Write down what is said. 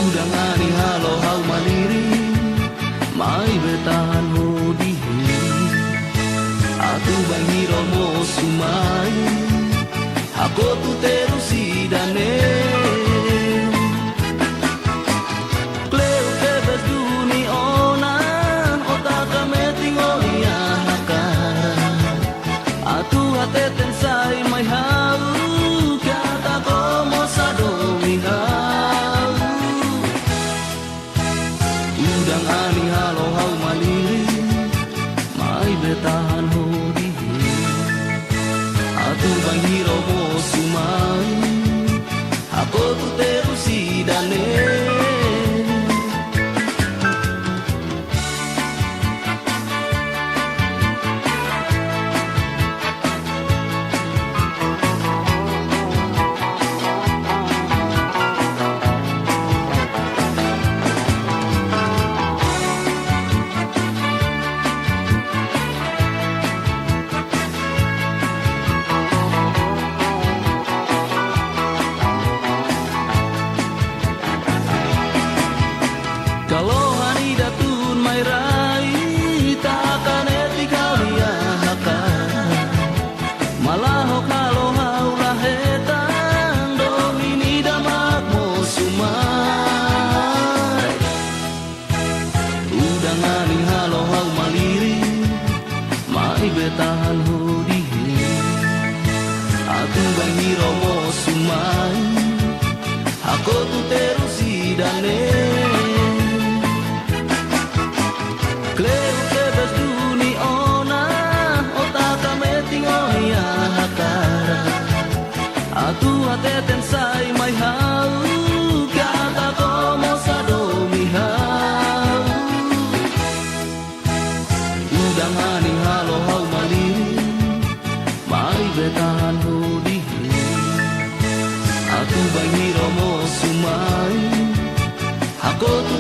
Udang ani halo hau maliri mai bertahan hodi atu bangiro mo sumai ako tu terusi dane kleu tebes duni ona otaka meting olia hakara atu hateten sai mai hau kata como sadomi hau udang ani halo hau maliri mai bertahan hodi atu bangiro mo sumai ako tu terusi dane kalau hari datun mai rai tak akan etika dia hakar malah kalau haulah hetang domini damak mo sumai udang ani halo hau maliri mai bertahan hudi aku bangiro mo sumai aku tu terusi dane kleu tebes duni ona otaka meting olia hakara atu ateten sai mai hau kata como sadomi hau udang ani halo hau maliri mai bertahan hodi aku bangiro mo sumai aku tu